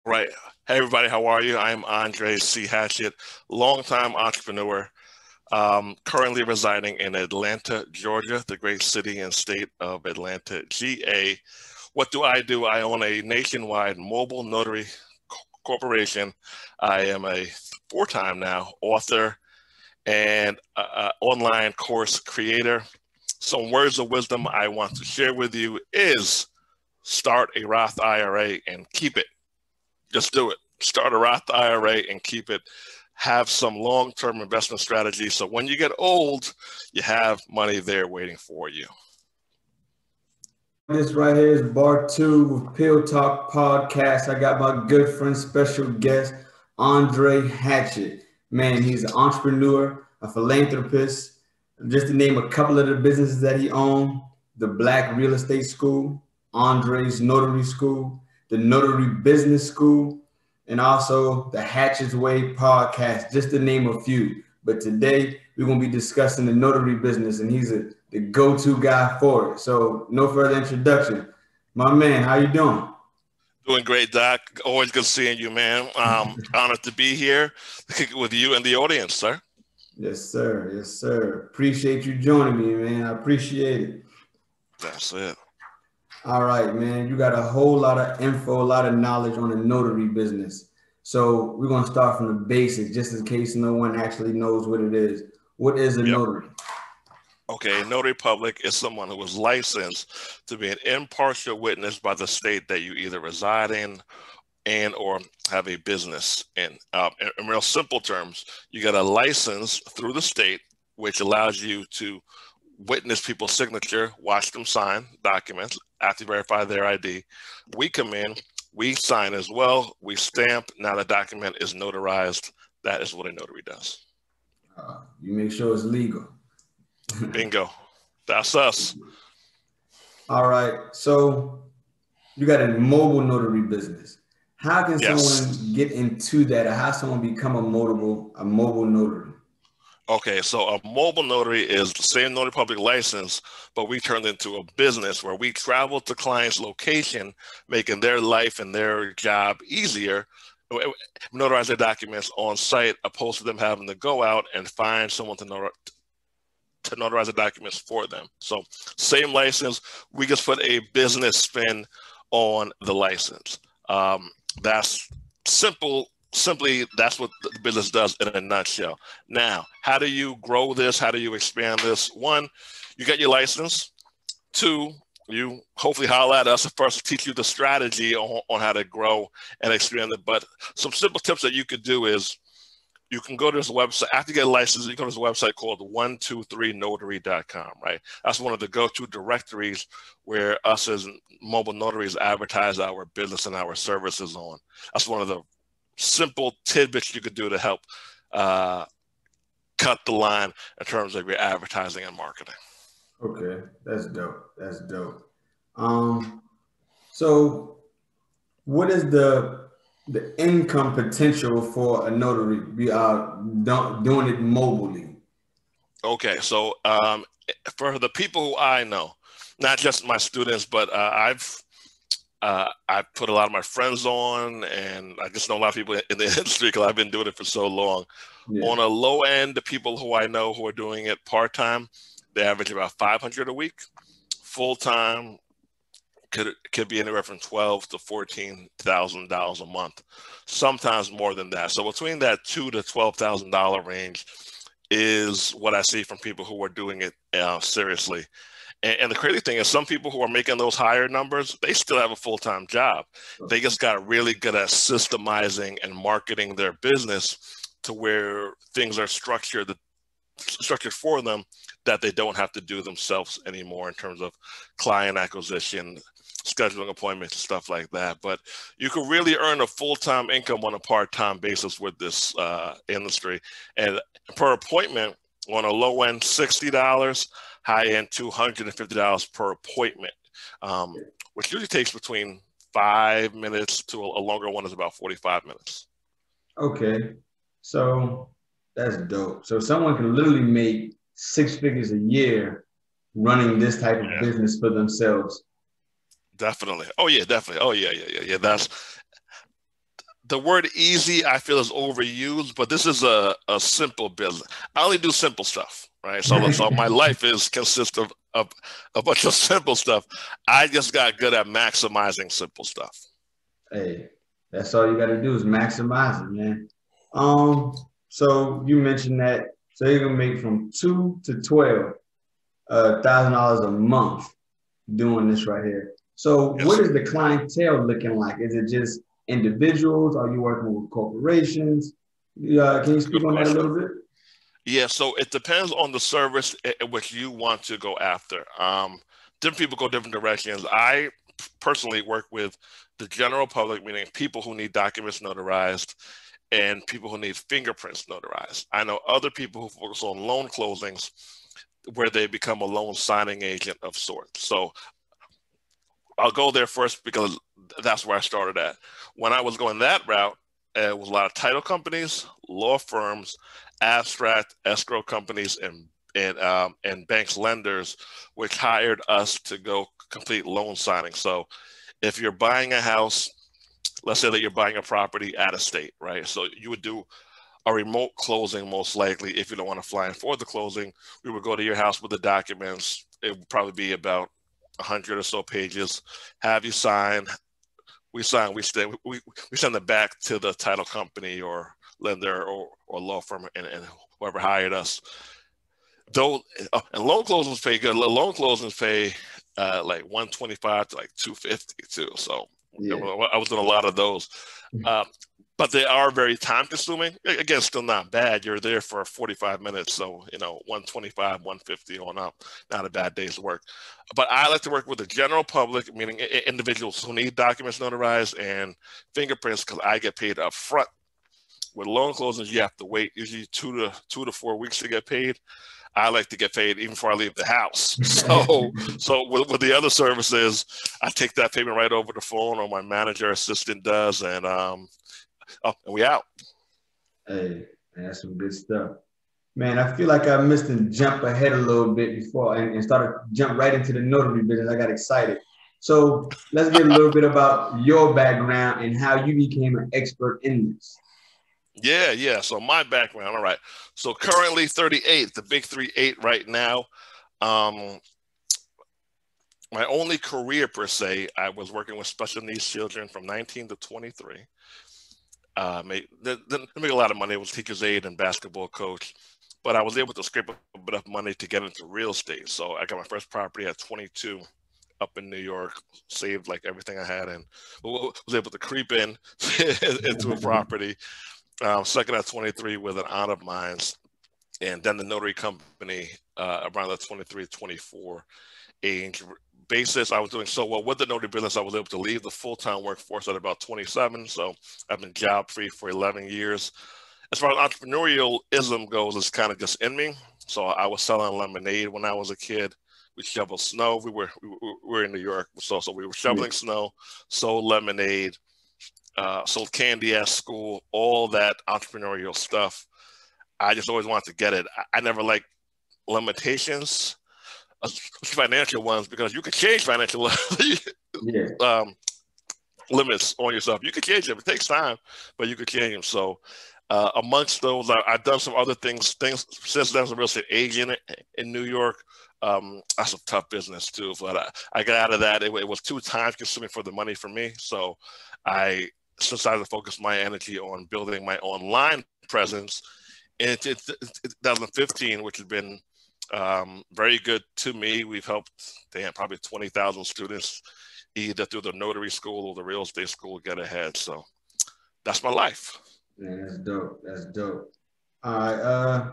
Right. Hey, everybody, how are you? I'm Andre Hatchett, longtime entrepreneur, currently residing in Atlanta, Georgia, the great city and state of Atlanta, GA. What do? I own a nationwide mobile notary corporation. I am a four-time now author and online course creator. Some words of wisdom I want to share with you is start a Roth IRA and keep it. Just do it. Start a Roth IRA and keep it. Have some long-term investment strategy so when you get old, you have money there waiting for you. This right here is part two of Pill Talk Podcast. I got my good friend, special guest, Andre Hatchett. Man, he's an entrepreneur, a philanthropist. Just to name a couple of the businesses that he owns: the Black Real Estate School, Andre's Notary School, the Notary Business School, and also the Hatchett's Way podcast, just to name a few. But today we're going to be discussing the notary business, and he's the go-to guy for it. So no further introduction. My man, how you doing? Doing great, Doc. Always good seeing you, man. Honored to be here with you and the audience, sir. Yes, sir. Yes, sir. Appreciate you joining me, man. I appreciate it. That's it. All right, man. You got a whole lot of info, a lot of knowledge on the notary business. So we're going to start from the basics, just in case no one actually knows what it is. What is a notary? Okay, notary public is someone who is licensed to be an impartial witness by the state that you either reside in and or have a business in. In real simple terms, you get a license through the state, which allows you to witness people's signature, watch them sign documents, after you verify their ID. We come in, we sign as well, we stamp. Now the document is notarized. That is what a notary does. You make sure it's legal. Bingo. That's us. All right. So you got a mobile notary business. How can someone get into that, or how someone become a mobile notary? Okay, so a mobile notary is the same notary public license, but we turned into a business where we travel to clients' location, making their life and their job easier. Notarize their documents on site, opposed to them having to go out and find someone to notarize the documents for them. So same license, we just put a business spin on the license. That's simple. Simply, that's what the business does in a nutshell. Now, how do you grow this? How do you expand this? One, you get your license. Two, you hopefully holler at us first to teach you the strategy on how to grow and expand it. But some simple tips that you could do is you can go to this website. After you get a license, you go to this website called 123notary.com, right? That's one of the go-to directories where us as mobile notaries advertise our business and our services on. That's one of the simple tidbits you could do to help cut the line in terms of your advertising and marketing. Okay, that's dope. That's dope. So what is the income potential for a notary doing it mobilely? Okay, so for the people who I know, not just my students, but I've put a lot of my friends on, and I just know a lot of people in the industry because I've been doing it for so long. Yeah. On a low end, the people who I know who are doing it part-time, they average about 500 a week. Full-time could be anywhere from $12,000 to $14,000 a month, sometimes more than that. So between that $2,000 to $12,000 range is what I see from people who are doing it seriously. And the crazy thing is some people who are making those higher numbers, they still have a full-time job. They just got really good at systemizing and marketing their business to where things are structured for them that they don't have to do themselves anymore in terms of client acquisition, scheduling appointments, stuff like that. But you can really earn a full-time income on a part-time basis with this industry. And per appointment, on a low end, $60, high end, $250 per appointment, which usually takes between 5 minutes to a longer one is about 45 minutes. Okay, so that's dope. So someone can literally make 6 figures a year running this type of business for themselves. Definitely. Oh yeah, definitely. Oh yeah. That's the word easy, I feel, is overused, but this is a simple business. I only do simple stuff, right? So my life consists of a bunch of simple stuff. I just got good at maximizing simple stuff. Hey, that's all you got to do is maximize it, man. So you mentioned that. So you're gonna make from $2,000 to $12,000 a month doing this right here. So what Yes. is the clientele looking like? Is it just individuals? Are you working with corporations? Can you speak Good on that a question. little bit? Yeah, so it depends on the service in which you want to go after. Different people go different directions. I personally work with the general public, meaning people who need documents notarized and people who need fingerprints notarized. I know other people who focus on loan closings where they become a loan signing agent of sorts. So I'll go there first because that's where I started at. When I was going that route, it was a lot of title companies, law firms, abstract escrow companies, and banks lenders, which hired us to go complete loan signing. So if you're buying a house, let's say that you're buying a property out of state, right? So you would do a remote closing most likely if you don't want to fly in for the closing. We would go to your house with the documents. It would probably be about 100 or so pages. Have you sign? We sign. We send it back to the title company or lender or law firm and whoever hired us. Though and loan closings pay good. Loan closings pay like 125 to like 250 too. So Yeah. I was doing a lot of those. But they are very time consuming. Again, still not bad. You're there for 45 minutes. So, 125, 150 on up, not a bad day's work. But I like to work with the general public, meaning individuals who need documents notarized and fingerprints, because I get paid up front. With loan closings, you have to wait usually 2 to 4 weeks to get paid. I like to get paid even before I leave the house. So with the other services, I take that payment right over the phone, or my manager assistant does, and we out. Hey, man, that's some good stuff. Man, I feel like I missed and jump ahead a little bit before and started jump right into the notary business. I got excited. So let's get a little bit about your background and how you became an expert in this. Yeah. So my background, all right. So currently 38, the big 38 right now. My only career per se, I was working with special needs children from 19 to 23. Didn't make a lot of money. It was teacher's aide and basketball coach, but I was able to scrape up enough money to get into real estate. So I got my first property at 22 up in New York, saved like everything I had, and was able to creep in into a property. Second at 23 with an aunt of mine, and then the notary company around the 23, 24 age basis. I was doing so well with the notary business. I was able to leave the full-time workforce at about 27. So I've been job free for 11 years. As far as entrepreneurialism goes, it's kind of just in me. So I was selling lemonade when I was a kid. We shoveled snow. We were in New York, so we were shoveling snow, sold lemonade, sold candy at school, all that entrepreneurial stuff. I just always wanted to get it. I never liked limitations, financial ones, because you could change financial limits on yourself. You could change them. It takes time, but you could change them. So amongst those, I've done some other things since then. As a real estate agent in New York. That's a tough business too, but I got out of that. It was too time consuming for the money for me. So I decided to focus my energy on building my online presence in 2015, which has been very good to me. We've helped probably 20,000 students either through the notary school or the real estate school get ahead. So that's my life. Man, that's dope. That's dope. All right.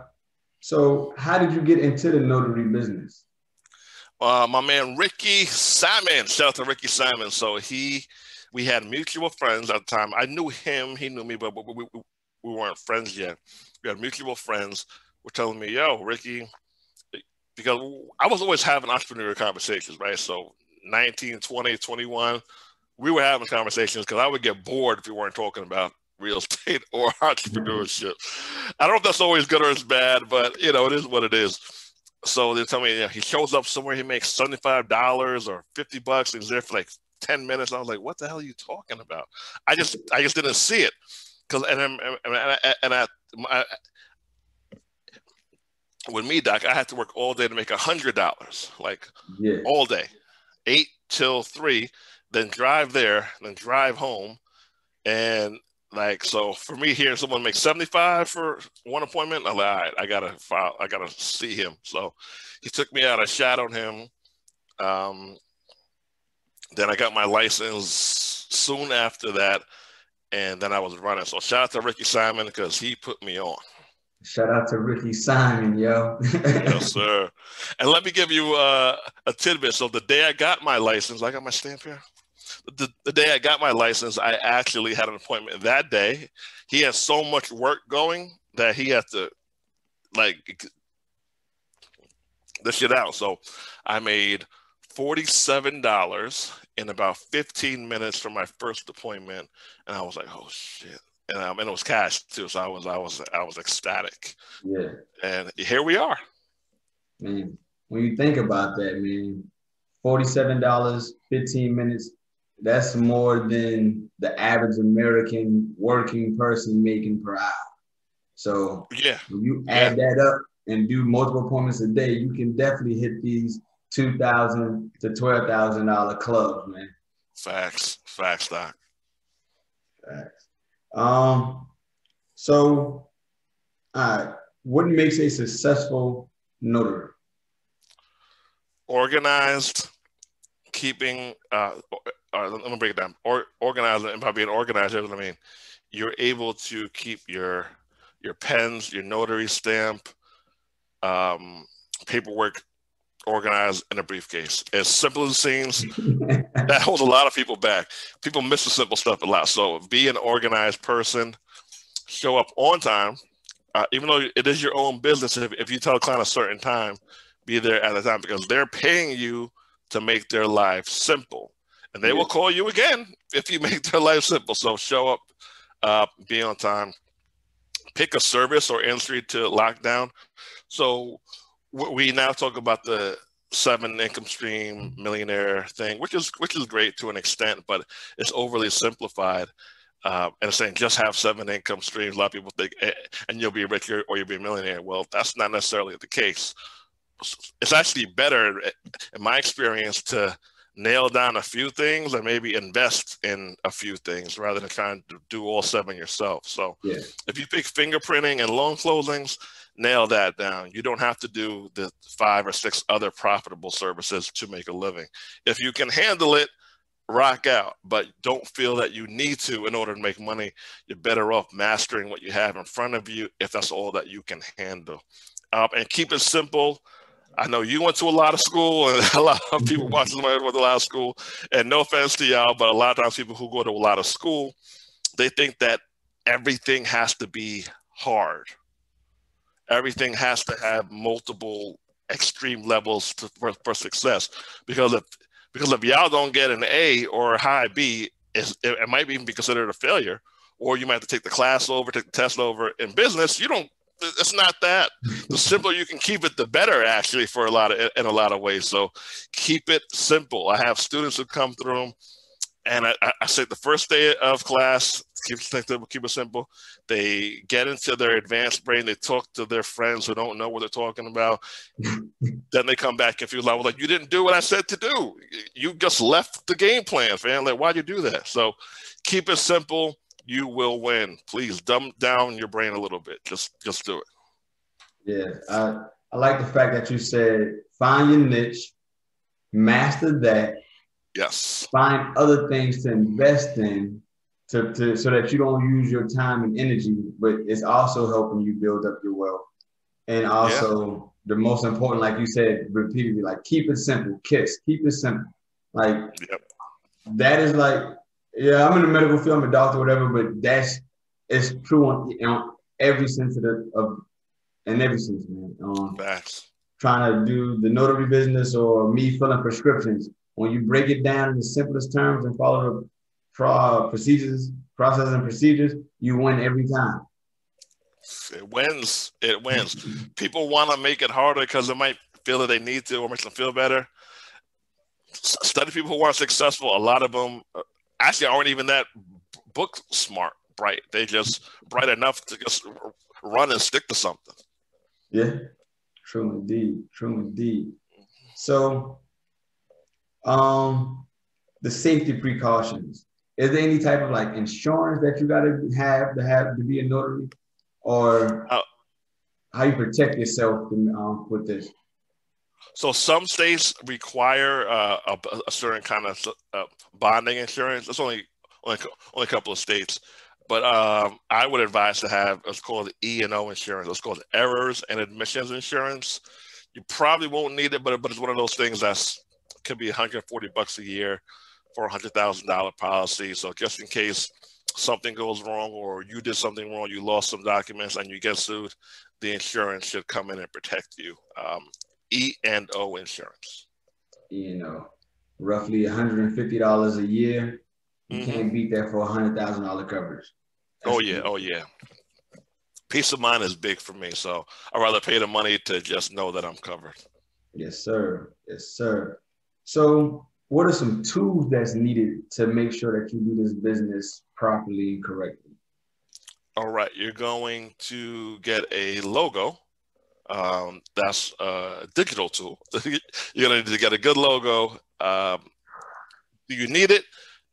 So how did you get into the notary business? My man Ricky Simon, shout out to Ricky Simon. So we had mutual friends at the time. I knew him, he knew me, but we weren't friends yet. We had mutual friends were telling me, yo, Ricky, because I was always having entrepreneurial conversations, right? So 19, 20, 21, we were having conversations because I would get bored if we weren't talking about real estate or entrepreneurship. I don't know if that's always good or it's bad, but it is what it is. So they tell me he shows up somewhere, he makes $75 or $50, and he's there for like 10 minutes. I was like, what the hell are you talking about? I just didn't see it. because with me, Doc, I had to work all day to make $100, like all day, 8 till 3, then drive there, then drive home, and like, so for me here, someone makes 75 for one appointment. I'm like, all right, I gotta see him. So he took me out. I shadowed him. Then I got my license soon after that, and then I was running. So shout out to Ricky Simon because he put me on. Shout out to Ricky Simon, yo. Yes, sir. And let me give you a tidbit. So the day I got my license, I got my stamp here. The day I got my license, I actually had an appointment that day. He had so much work going that he had to like this shit out. So I made $47 in about 15 minutes for my first appointment, and I was like, oh shit. And it was cash too, so I was ecstatic. Yeah. And here we are. Man, when you think about that, man, $47, 15 minutes, that's more than the average American working person making per hour. So yeah, when you add that up and do multiple appointments a day, you can definitely hit these $2,000 to $12,000 clubs, man. Facts, Doc. Facts. So, what makes a successful notary? Organized, keeping. Let me break it down. Organized, and by being organized, what I mean, you're able to keep your pens, your notary stamp, paperwork organized in a briefcase. As simple as it seems, that holds a lot of people back. People miss the simple stuff a lot. So be an organized person. Show up on time, even though it is your own business. If you tell a client a certain time, be there at the time because they're paying you to make their life simple, and they will call you again if you make their life simple. So show up, be on time, pick a service or industry to lock down. So we now talk about the 7 income stream millionaire thing, which is great to an extent, but it's overly simplified. And saying just have 7 income streams. A lot of people think, and you'll be rich or you'll be a millionaire. Well, that's not necessarily the case. It's actually better, in my experience, to nail down a few things and maybe invest in a few things rather than trying to do all 7 yourself. So if you pick fingerprinting and loan closings, nail that down. You don't have to do the 5 or 6 other profitable services to make a living. If you can handle it, rock out, but don't feel that you need to in order to make money. You're better off mastering what you have in front of you if that's all that you can handle. And keep it simple. I know you went to a lot of school, and a lot of people watching went to a lot of school, and no offense to y'all, but a lot of times people who go to a lot of school, they think that everything has to be hard. Everything has to have multiple extreme levels for success, because if y'all don't get an A or a high B, it might even be considered a failure, or you might have to take the class over, take the test over. In business, it's not that. The simpler you can keep it, the better, actually, in a lot of ways. So keep it simple. I have students who come through, and I say the first day of class, keep it simple. They get into their advanced brain. They talk to their friends who don't know what they're talking about. Then they come back and feel like, you didn't do what I said to do. You just left the game plan, fam. Like, why'd you do that? So keep it simple. You will win. Please dumb down your brain a little bit. Just do it. Yeah, I like the fact that you said find your niche, master that. Yes. Find other things to invest in so that you don't use your time and energy, but it's also helping you build up your wealth. And also the most important, like you said repeatedly, like keep it simple, keep it simple. Like that is like, I'm in the medical field, I'm a doctor, whatever, but it's true on every sense in every sense, man. Facts. Trying to do the notary business or me filling prescriptions. When you break it down in the simplest terms and follow the processes and procedures, you win every time. It wins. People want to make it harder because they might feel that they need to or makes them feel better. Study people who are successful. A lot of them actually aren't even that book smart, bright. They just bright enough to just run and stick to something. Yeah, true indeed, true indeed. So, the safety precautions. Is there any type of like insurance that you got to be a notary, or Uh, how you protect yourself with this? So some states require a certain kind of bonding insurance. It's only a couple of states, but I would advise to have what's called E&O insurance. It's called errors and admissions insurance. You probably won't need it, but it's one of those things that's could be $140 a year for a $100,000 policy. So just in case something goes wrong or you did something wrong, you lost some documents and you get sued, the insurance should come in and protect you. E&O insurance. Roughly $150 a year. You Mm-hmm. can't beat that for $100,000 coverage. Oh yeah. Peace of mind is big for me, so I'd rather pay the money to just know that I'm covered. Yes, sir. Yes, sir. So, what are some tools that's needed to make sure that you do this business properly and correctly? All right, you're going to get a logo. That's a digital tool. You're going to get a good logo. Do you need it?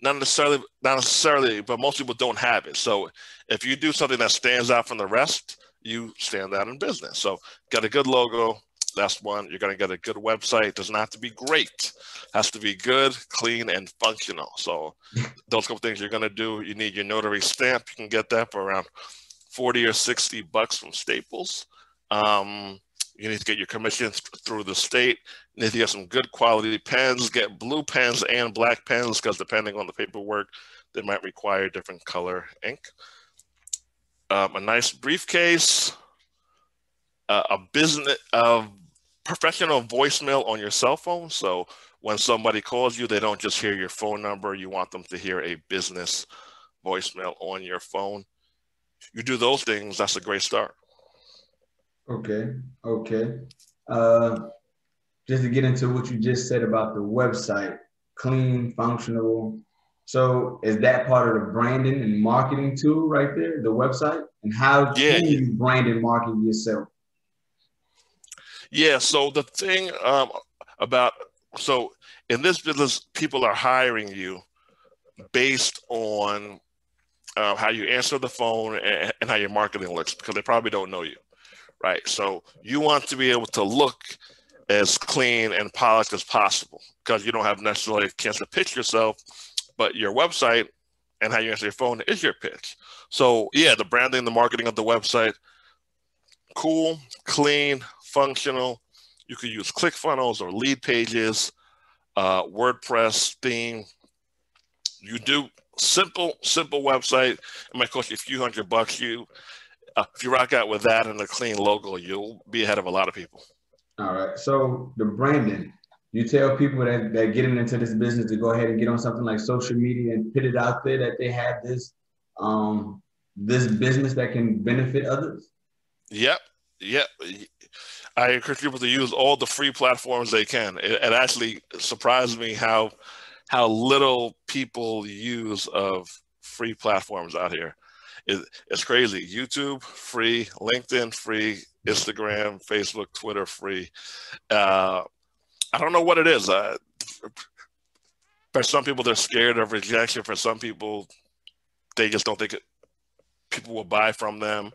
Not necessarily, but most people don't have it. So if you do something that stands out from the rest, you stand out in business. So got a good logo. That's one. You're going to get a good website. It doesn't have to be great. It has to be good, clean, and functional. So those couple things you're going to do. You need your notary stamp. You can get that for around 40 or 60 bucks from Staples. You need to get your commissions through the state. You need to get some good quality pens. Get blue pens and black pens because depending on the paperwork, they might require different color ink. A nice briefcase, a professional voicemail on your cell phone. So when somebody calls you, they don't just hear your phone number. You want them to hear a business voicemail on your phone. You do those things, that's a great start. Okay. Just to get into what you just said about the website, clean, functional. So is that part of the branding and marketing tool right there, the website? And how can you brand and market yourself? Yeah, so the thing so in this business, people are hiring you based on how you answer the phone and how your marketing looks because they probably don't know you. Right. So you want to be able to look as clean and polished as possible because you don't have necessarily a chance to pitch yourself, but your website and how you answer your phone is your pitch. So yeah, the branding, the marketing of the website, cool, clean, functional. You could use ClickFunnels or lead pages, WordPress theme. You do simple website. It might cost you a few $100. If you rock out with that and a clean logo, you'll be ahead of a lot of people. All right. So the branding, you tell people that getting into this business to go ahead and get on something like social media and put it out there that they have this business that can benefit others. Yep. I encourage people to use all the free platforms they can. It actually surprised me how little people use of free platforms out here. It's crazy. YouTube, free. LinkedIn, free. Instagram, Facebook, Twitter, free. I don't know what it is. For some people, they're scared of rejection. For some people, they just don't think people will buy from them.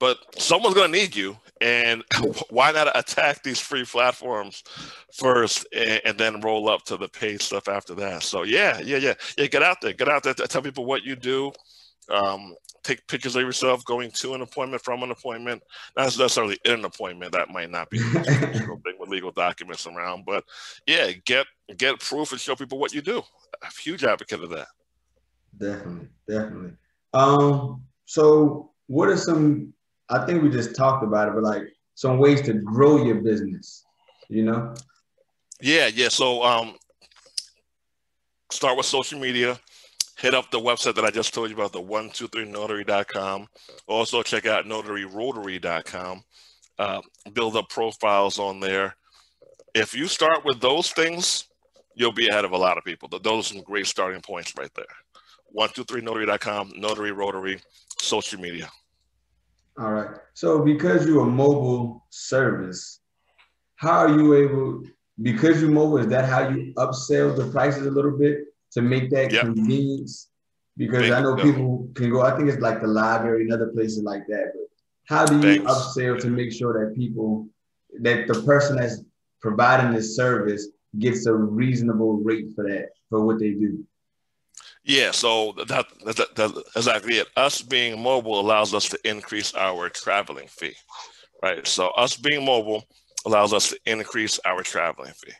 But someone's going to need you. And why not attack these free platforms first and then roll up to the paid stuff after that? So, yeah. Get out there. Tell people what you do. Take pictures of yourself going to an appointment, from an appointment, not necessarily in an appointment. That might not be the thing with legal documents around, but yeah, get proof and show people what you do. I'm a huge advocate of that. Definitely. So what are some, I think we just talked about it, but like some ways to grow your business, Yeah. So start with social media. Hit up the website that I just told you about, the 123notary.com. Also check out notaryrotary.com. Build up profiles on there. If you start with those things, you'll be ahead of a lot of people. Those are some great starting points right there. 123notary.com, Notary Rotary, social media. All right. So because you're a mobile service, how are you able, because you're mobile, is that how you upsell the prices a little bit to make that Yep. convenience? Because I know Bingo. people can go, I think it's like the library and other places like that. But how do you Thanks. upsell to make sure that people, that the person that's providing this service gets a reasonable rate for that, for what they do? Yeah, so that's exactly it. Us being mobile allows us to increase our traveling fee, right? So us being mobile allows us to increase our traveling fee.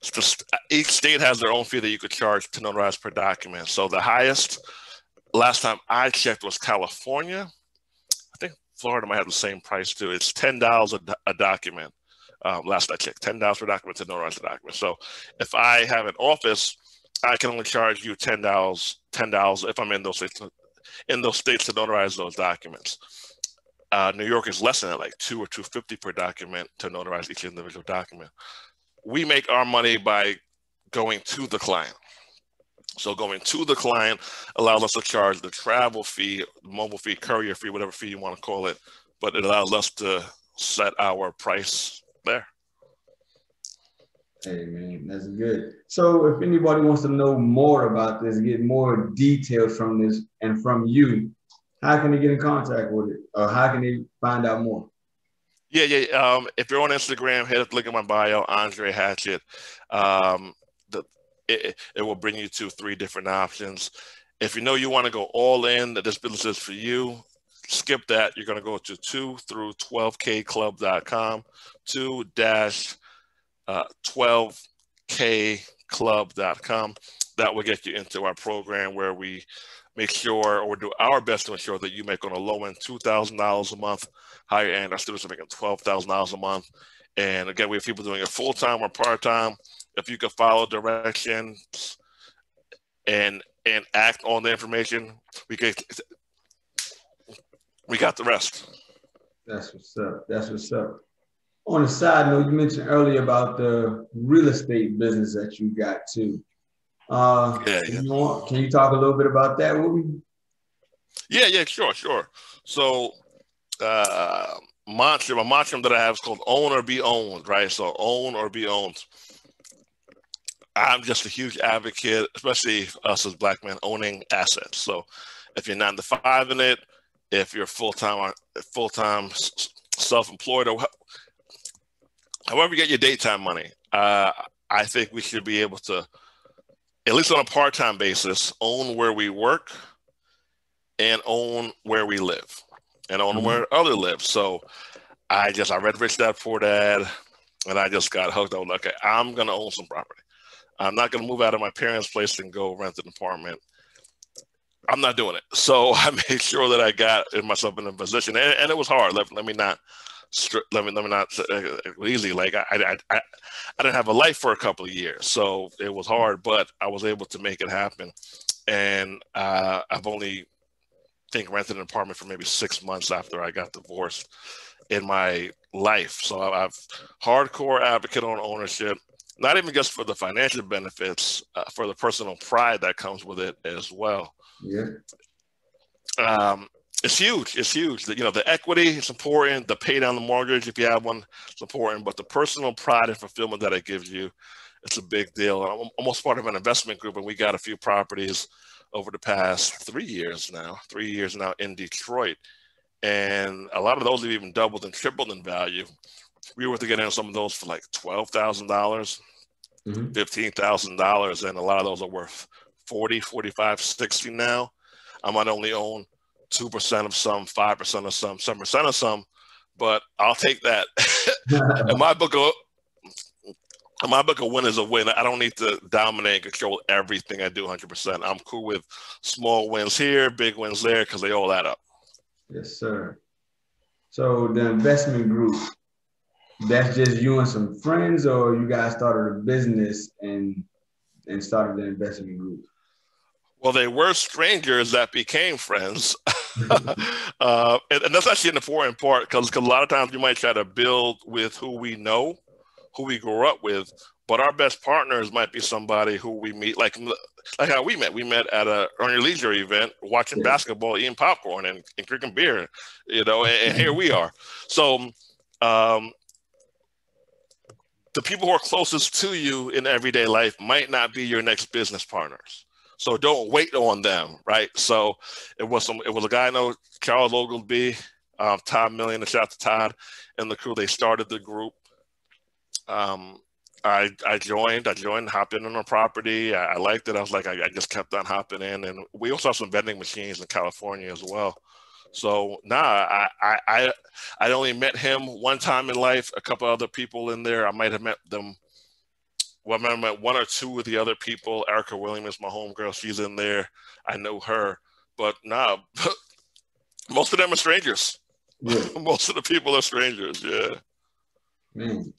Just, each state has their own fee that you could charge to notarize per document. So the highest, last time I checked, was California. I think Florida might have the same price too. It's $10 a document. Last I checked, $10 per document to notarize the document. So if I have an office, I can only charge you $10 if I'm in those states to notarize those documents. New York is less than that, like $2 or $2.50 per document to notarize each individual document. We make our money by going to the client. So going to the client allows us to charge the travel fee, mobile fee, courier fee, whatever fee you want to call it, but it allows us to set our price there. Hey man, that's good. So if anybody wants to know more about this, get more details from this and from you, how can they get in contact with it? Or how can they find out more? Yeah. If you're on Instagram, hit up, look at my bio, Andre Hatchett. It will bring you to 3 different options. If you know you want to go all in, that this business is for you, skip that. You're going to go to 2 through 12kclub.com, 2-12kclub.com. That will get you into our program where we make sure, or do our best to ensure that you make on a low end $2,000 a month. Higher end, our students are making $12,000 a month. And again, we have people doing it full-time or part-time. If you can follow directions and act on the information, we got the rest. That's what's up. That's what's up. On a side note, you mentioned earlier about the real estate business that you got too. Yeah. Can you talk a little bit about that with me? Yeah, sure. So mantra that I have is called own or be owned, right? So own or be owned. I'm just a huge advocate, especially us as Black men, owning assets. So if you're 9 to 5 in it, if you're full-time self-employed, or however you get your daytime money, I think we should be able to, at least on a part-time basis, own where we work and own where we live and own where others live. So I read Rich Dad Poor Dad, and I just got hooked on, okay, I'm going to own some property. I'm not going to move out of my parents' place and go rent an apartment. I'm not doing it. So I made sure that I got myself in a position, and it was hard. Let me not easy. Like I didn't have a life for a couple of years, so it was hard, but I was able to make it happen. And I've only rented an apartment for maybe 6 months after I got divorced in my life. So I've hardcore advocate on ownership. Not even just for the financial benefits, for the personal pride that comes with it as well. Yeah. It's huge. It's huge. The equity is important. The pay down the mortgage, if you have one, it's important. But the personal pride and fulfillment that it gives you, it's a big deal. I'm almost part of an investment group, and we got a few properties over the past 3 years now in Detroit. And a lot of those have even doubled and tripled in value. We were to get in some of those for like $12,000, $15,000, and a lot of those are worth 40, 45, 60 now. I might only own 2% of some, 5% of some, 7% of some, but I'll take that. In my book, a win is a win. I don't need to dominate and control everything I do 100%. I'm cool with small wins here, big wins there, because they all add up. Yes, sir. So the investment group, that's just you and some friends, or you guys started a business and started the investment group? Well, they were strangers that became friends. And that's actually an important part, because a lot of times you might try to build with who we know, who we grew up with, but our best partners might be somebody who we meet. Like like how we met. We met at a Earn Your Leisure event, watching basketball, eating popcorn, and drinking beer. You know, and here we are. So. The people who are closest to you in everyday life might not be your next business partners. So don't wait on them, right? So it was a guy I know, Charles Oglesby, Todd Million, and shout out to Todd and the crew. They started the group. I joined, hopped in on a property. I liked it. I was like, I just kept on hopping in. And we also have some vending machines in California as well. So I only met him one time in life. A couple other people in there, I might have met them. Well, I met one or two of the other people. Erica Williams, my homegirl, she's in there. I know her, but most of them are strangers. Yeah. Most of the people are strangers. Yeah. Man.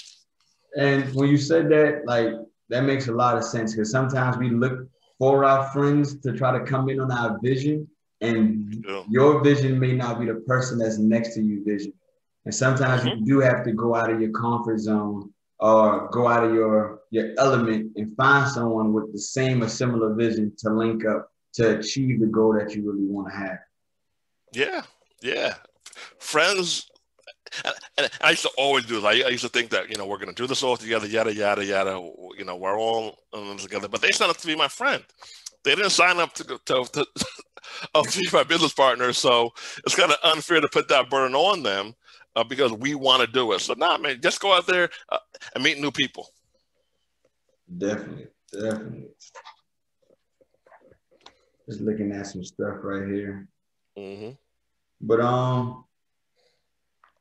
And when you said that, like, that makes a lot of sense, because sometimes we look for our friends to try to come in on our vision. And your vision may not be the person that's next to you vision. And sometimes you do have to go out of your comfort zone or go out of your element and find someone with the same or similar vision to link up to achieve the goal that you really want to have. Yeah, yeah. Friends, and I used to always do this. I used to think that, we're going to do this all together, yada, yada, yada. We're all in this together. But they signed up to be my friend. They didn't sign up to be my business partner, so it's kind of unfair to put that burden on them because we want to do it. So, man, just go out there and meet new people. Definitely. Just looking at some stuff right here. Mm-hmm. But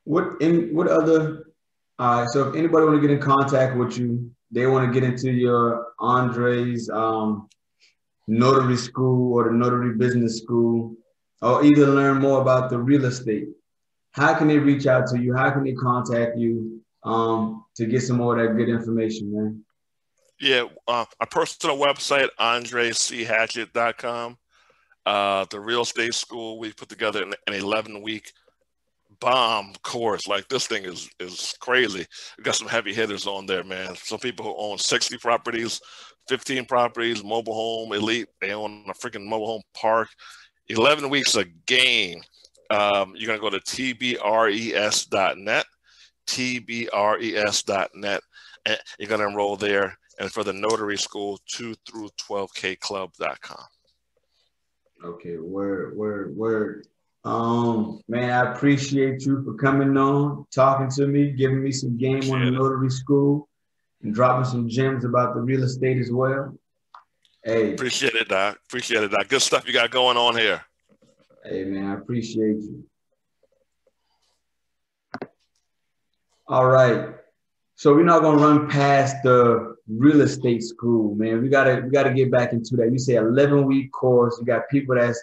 what other? So if anybody want to get in contact with you, they want to get into your Andre's notary school or the notary business school, or either learn more about the real estate, how can they reach out to you? How can they contact you to get some more of that good information, man? Yeah, my personal website, andrechatchett.com. The real estate school, we put together an 11-week bomb course. Like, this thing is crazy. We got some heavy hitters on there, man. Some people who own 60 properties, 15 properties, mobile home elite. They own a freaking mobile home park. 11 weeks a game. You're going to go to tbres.net, tbres.net, and you're going to enroll there. And for the notary school, 2 through 12kclub.com. Okay, word. Man, I appreciate you for coming on, talking to me, giving me some game on the notary school, and dropping some gems about the real estate as well. Hey, appreciate it, Doc. Good stuff you got going on here. Hey, man, I appreciate you. All right, so we're not gonna run past the real estate school, man. We gotta get back into that. You say 11-week course. You got people that's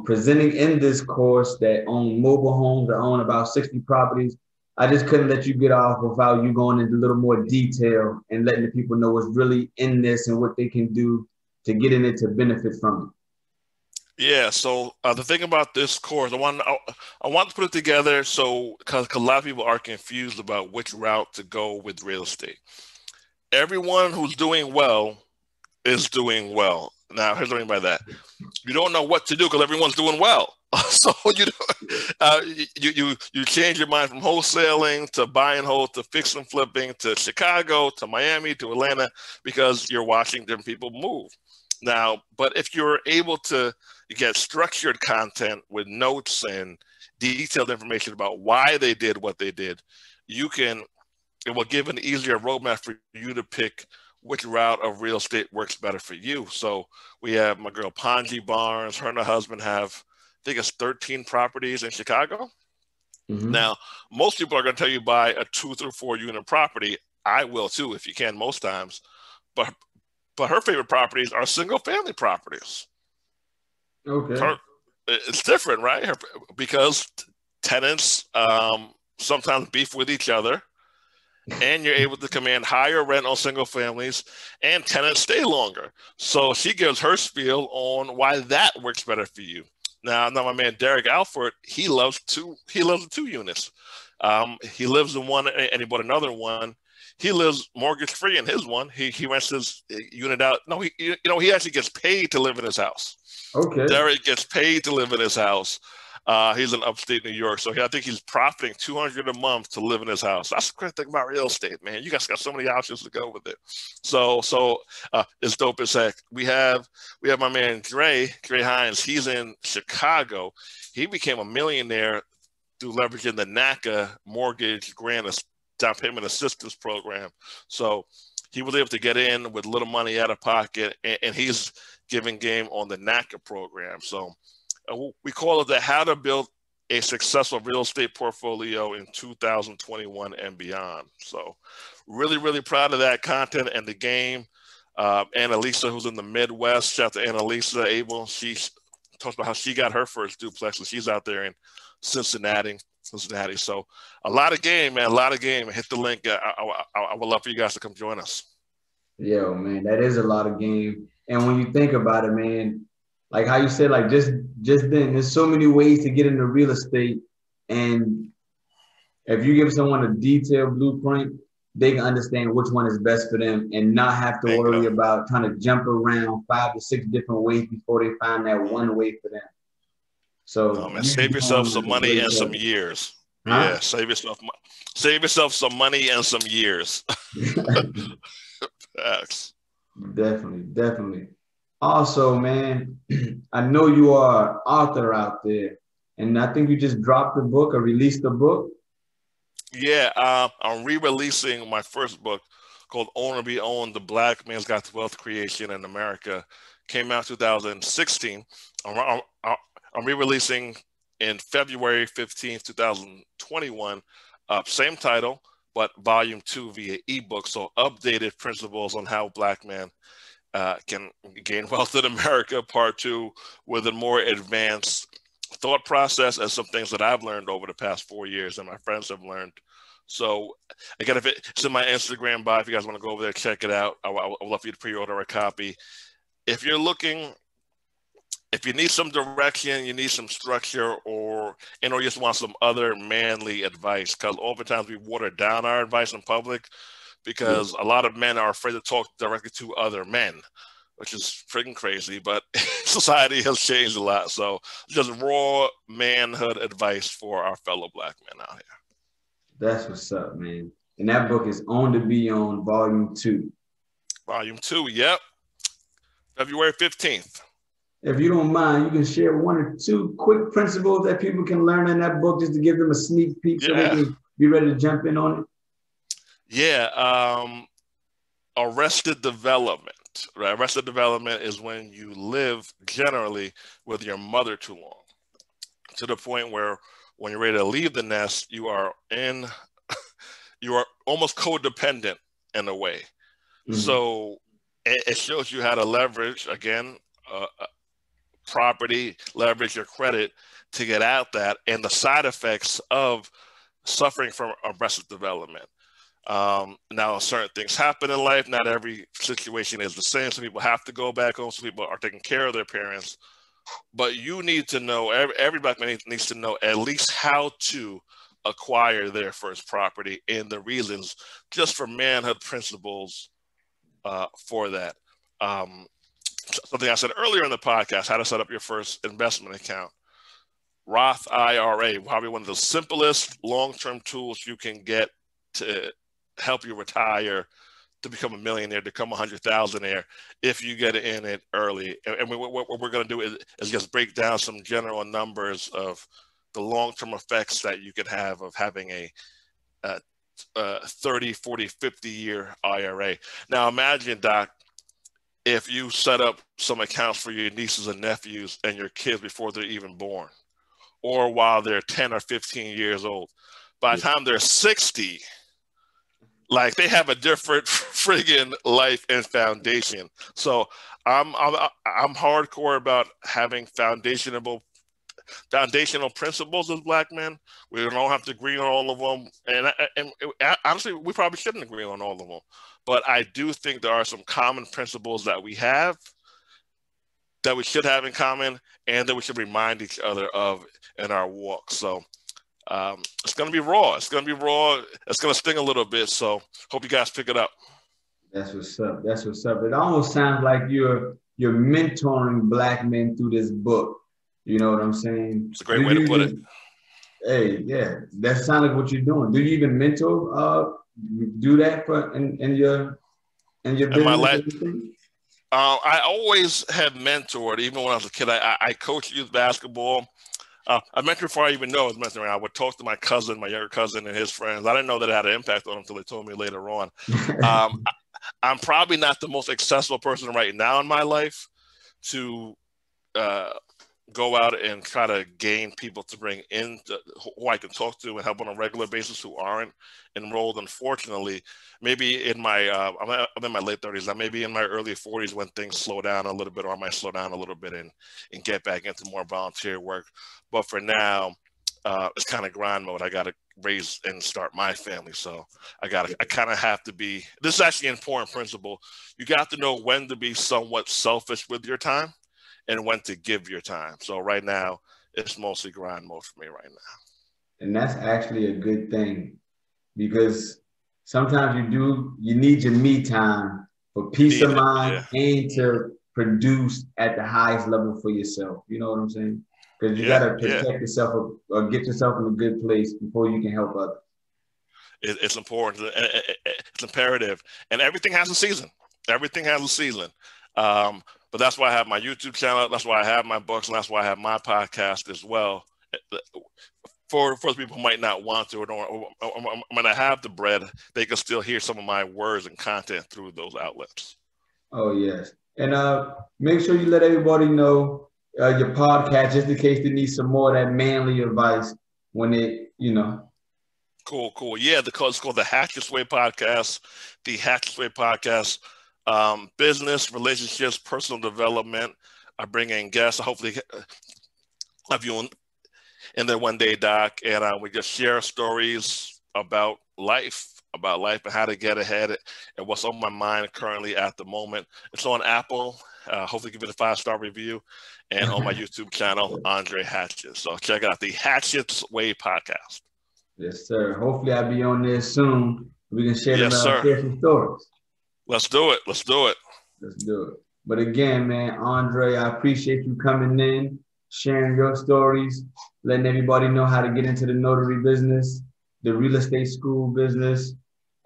presenting in this course that own mobile homes, that own about 60 properties. I just couldn't let you get off without you going into a little more detail and letting the people know what's really in this and what they can do to get in it to benefit from it. Yeah, so the thing about this course, I want to put it together because a lot of people are confused about which route to go with real estate. Everyone who's doing well is doing well. Now, here's what I mean by that. You don't know what to do because everyone's doing well. So you change your mind from wholesaling to buy and hold to fix and flipping to Chicago to Miami to Atlanta because you're watching different people move. Now, but if you're able to get structured content with notes and detailed information about why they did what they did, it will give an easier roadmap for you to pick which route of real estate works better for you. So we have my girl Ponji Barnes. Her and her husband have, I think it's 13 properties in Chicago. Mm-hmm. Now, most people are going to tell you buy a 2 through 4 unit property. I will too, if you can, most times. But her favorite properties are single family properties. Okay. It's different, right? Because tenants sometimes beef with each other. And you're able to command higher rent on single families, and tenants stay longer. So she gives her spiel on why that works better for you. Now my man Derek Alford, he loves the 2 units. He lives in one, and he bought another one. he lives mortgage free in his one. He rents his unit out. No, he actually gets paid to live in his house. Okay. Derek gets paid to live in his house. He's in upstate New York, so I think he's profiting $200 a month to live in his house. That's the great thing about real estate, man. You guys got so many options to go with it. So it's dope as heck. We have my man Dre Hines. He's in Chicago. He became a millionaire through leveraging the NACA mortgage grant down payment assistance program. So he was able to get in with little money out of pocket, and he's giving game on the NACA program. So we call it the How to Build a Successful Real Estate Portfolio in 2021 and beyond. So really, really proud of that content and the game. Annalisa, who's in the Midwest, shout out to Annalisa Abel. She talks about how she got her first duplex, and she's out there in Cincinnati. So a lot of game, man, a lot of game. Hit the link. I would love for you guys to come join us. Yo, man, that is a lot of game. And when you think about it, man, like how you said, like just then, there's so many ways to get into real estate. And if you give someone a detailed blueprint, they can understand which one is best for them and not have to worry about trying to jump around 5 to 6 different ways before they find that one way for them. So save yourself some money and some years. Huh? Yeah, save yourself some money and some years. Facts. Definitely. Also, man, I know you are an author out there, and I think you just dropped a book or released a book. Yeah, I'm re-releasing my first book called Own or Be Owned, The Black Man's Guide to Wealth Creation in America. Came out 2016. I'm re-releasing in February 15th, 2021. Same title, but volume 2 via ebook. So updated principles on how Black men can gain wealth in America, part 2, with a more advanced thought process and some things that I've learned over the past 4 years and my friends have learned. So again, if it's in my Instagram bio, if you guys want to go over there, check it out. I would love for you to pre-order a copy. If you need some direction, you need some structure, or you just want some other manly advice, because oftentimes we water down our advice in public because a lot of men are afraid to talk directly to other men, which is freaking crazy, but society has changed a lot. So just raw manhood advice for our fellow Black men out here. That's what's up, man. And that book is Own to Be Owned, Volume 2. Volume 2, yep. February 15th. If you don't mind, you can share 1 or 2 quick principles that people can learn in that book just to give them a sneak peek so they can be ready to jump in on it. Yeah. Arrested development, right? Arrested development is when you live generally with your mother too long, to the point where when you're ready to leave the nest, you are almost codependent in a way. Mm-hmm. So it shows you how to leverage, again, property, leverage your credit to get out that, and the side effects of suffering from arrested development. Now, certain things happen in life. Not every situation is the same. Some people have to go back home. Some people are taking care of their parents. But you need to know, every Black man needs to know at least how to acquire their first property and the reasons, just for manhood principles for that. Something I said earlier in the podcast, how to set up your first investment account. Roth IRA, probably one of the simplest long-term tools you can get to help you retire, to become a millionaire, to become a 100,000aire if you get in it early. And what we're going to do is just break down some general numbers of the long-term effects that you can have of having a 30, 40, 50-year IRA. Now imagine, Doc, if you set up some accounts for your nieces and nephews and your kids before they're even born, or while they're 10 or 15 years old. By the time they're 60, like, they have a different friggin' life and foundation. So I'm hardcore about having foundational principles as Black men. We don't have to agree on all of them, and honestly, we probably shouldn't agree on all of them. But I do think there are some common principles that we have, that we should have in common, and that we should remind each other of in our walk. So It's going to be raw. It's going to be raw. It's going to sting a little bit. So hope you guys pick it up. That's what's up. That's what's up. It almost sounds like you're mentoring Black men through this book. You know what I'm saying? It's a great way to put it. Hey, yeah, that sounds like what you're doing. Do you even mentor? Do that for in your business? In my life, I always have mentored. Even when I was a kid, I coached youth basketball. I mentored before I even know I was mentoring. I would talk to my cousin, my younger cousin, and his friends. I didn't know that it had an impact on them until they told me later on. I'm probably not the most accessible person right now in my life to go out and try to gain people to bring in who I can talk to and help on a regular basis who aren't enrolled. Unfortunately, maybe in my I'm in my late 30s. Maybe in my early 40s when things slow down a little bit, or I might slow down a little bit and get back into more volunteer work. But for now, it's kind of grind mode. I got to raise and start my family, so I kind of have to be. This is actually an important principle. You got to know when to be somewhat selfish with your time and when to give your time. So right now, it's mostly grind mode for me right now. And that's actually a good thing, because sometimes you need your me time for peace of mind and to produce at the highest level for yourself. You know what I'm saying? Because you got to protect yourself or get yourself in a good place before you can help others. It's important. It's imperative. And everything has a season. Everything has a season. But that's why I have my YouTube channel. That's why I have my books. And that's why I have my podcast as well. For people who might not want to, or when I have the bread, they can still hear some of my words and content through those outlets. Oh, yes. And make sure you let everybody know your podcast, just in case they need some more of that manly advice when they, Cool. Yeah, it's called the Hatchett's Way Podcast. The Hatchett's Way Podcast. Business, relationships, personal development. I bring in guests. Hopefully have you in there one day, Doc, and we just share stories about life and how to get ahead and what's on my mind currently at the moment. It's on Apple. Hopefully give it a 5-star review, and on my YouTube channel, Andre Hatchett. So check out the Hatchett's Way Podcast. Yes, sir. Hopefully I'll be on there soon. We can share share some stories. Let's do it. Let's do it. But again, man, Andre, I appreciate you coming in, sharing your stories, letting everybody know how to get into the notary business, the real estate school business,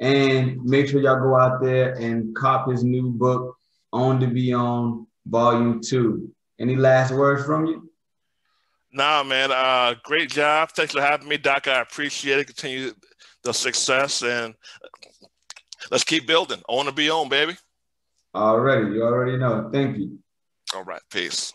and make sure y'all go out there and cop his new book, Own to Be On, Volume 2. Any last words from you? Nah, man. Great job. Thanks for having me, Doc. I appreciate it. Continue the success, and let's keep building. Own to Be On, baby. Already. You already know. Thank you. All right. Peace.